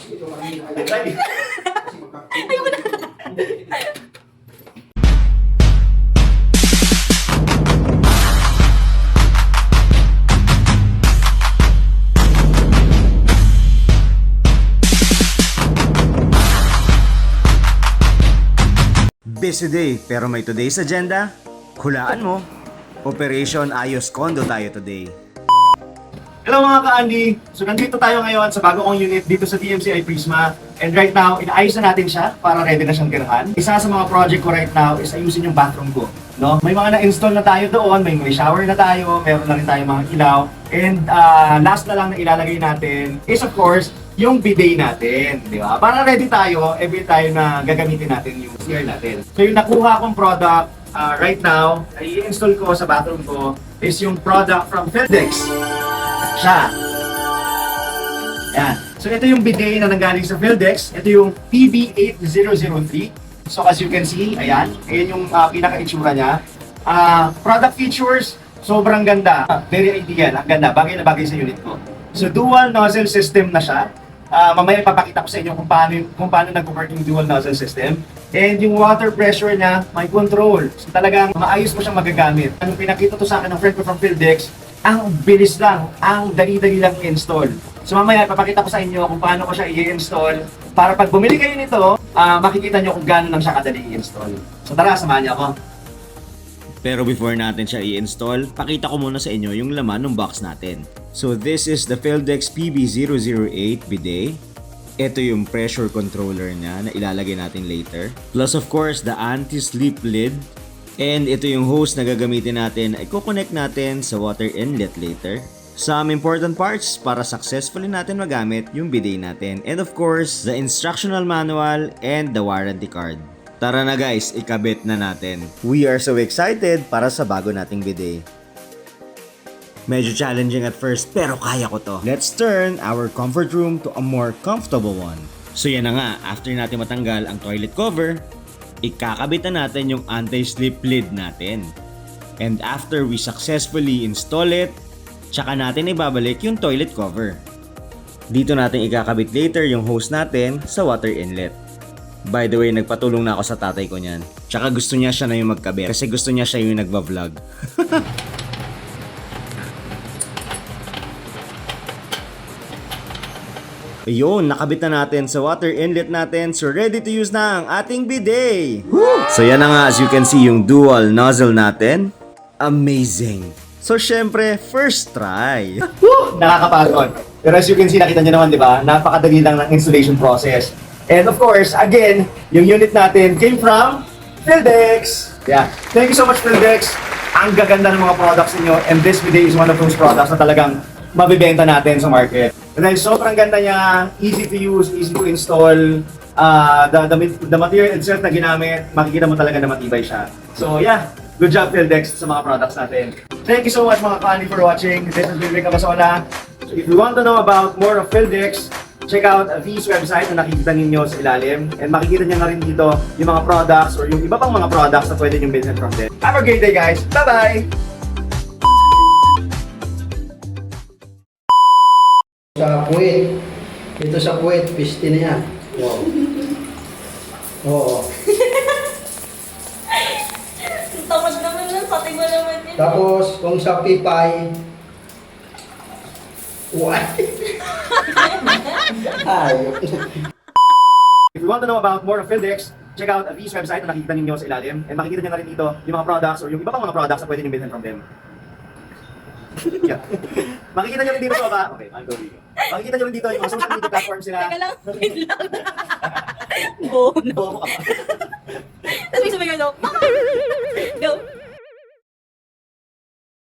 Ayoko na. Busy day, pero may today's agenda? Hulaan mo. Operation Ayos Condo tayo today. Hello mga ka-Andy! So nandito tayo ngayon sa bago kong unit dito sa DMCI Prisma. And right now, inaayos na natin siya para ready na siyang tirahan. Isa sa mga project ko right now is ayusin yung bathroom ko. No? May mga na-install na tayo doon, may shower na tayo, meron na rin tayo mga ilaw. And last na lang na ilalagay natin is of course, yung bidet natin, di ba? Para ready tayo every time na gagamitin natin yung CR natin. So yung nakuha kong product right now, ay i-install ko sa bathroom ko is yung product from Feldex. Siya. Yan. So ito yung bidet na nanggaling sa Feldex. Ito yung PB8003. So as you can see, ayan. Ayan yung pinaka-itsura niya. Product features, sobrang ganda. Very ideal. Ang ganda. Bagay na bagay sa unit ko. So dual nozzle system na siya. Mamaya ipapakita ko sa inyo kung paano nag-work yung dual nozzle system. And yung water pressure niya, may control. So talagang maayos mo siyang magagamit. Anong pinakita to sa akin ng friend ko from Feldex, ang bilis lang, ang dali-dali lang i-install. So mamaya ipapakita ko sa inyo kung paano ko siya i-install para pag bumili kayo nito, makikita nyo kung gaano lang siya kadali i-install. So tara, samahan niyo ako. Pero before natin siya i-install, pakita ko muna sa inyo yung laman ng box natin. So this is the Feldex PB008 bidet. Ito yung pressure controller niya na ilalagay natin later. Plus of course, the anti-slip lid. And ito yung hose na gagamitin natin. I-connect natin sa water inlet later. Some important parts para successfully natin magamit yung bidet natin. And of course, the instructional manual and the warranty card. Tara na guys, ikabit na natin. We are so excited para sa bago nating bidet. Medyo challenging at first pero kaya ko to. Let's turn our comfort room to a more comfortable one. So yan na nga, after natin matanggal ang toilet cover, ikakabit na natin yung anti-slip lid natin. And after we successfully install it, tsaka natin ibabalik yung toilet cover. Dito natin ikakabit later yung hose natin sa water inlet. By the way, nagpatulong na ako sa tatay ko niyan. Tsaka gusto niya siya na yung magkabit kasi gusto niya siya yung nagba-vlog. Ayun, nakabit na natin sa water inlet natin, so ready to use na ang ating bidet! So yan na nga, as you can see yung dual nozzle natin. Amazing! So syempre, first try! Woo! Nakakapagod. Pero as you can see, nakita nyo naman, di ba? Napakadali lang ng installation process. And of course, again, yung unit natin came from Feldex. Yeah. Thank you so much, Feldex. Ang gaganda ng mga products niyo, and this bidet is one of those products na talagang mabibenta natin sa market. And then sobrang ganda niya, easy to use, easy to install. The material itself na ginamit, makikita mo talaga na matibay siya. So yeah, good job Feldex sa mga products natin. Thank you so much mga ka-Andy for watching. This has been Rick Amasola. So if you want to know about more of Feldex, check out V's website na nakikita ninyo sa ilalim. And makikita niyo na rin dito yung mga products or yung iba pang mga products na pwede nyo bilhin from them. Have a great day guys! Bye-bye! Sa puwet. Dito sa puwet, piste na yan. Wow. Oo. Ang tamad naman nun, pati mo naman yun. Tapos, kung sa pipay, uway. Ayok. If you want to know about more of Feldex, check out V's website na nakikita ninyo sa ilalim. And makikita nyo na rin dito yung mga products or yung iba pang mga products na pwede nyo bilhin from them. Yeah. Makikita nyo rin dito sa baba. Okay, I'll go dito. Makikita nyo rin dito yung mga social media platforms nila. Teka lang, wait lang. Bono. Bobo ka pa. Tapos may sabi ko,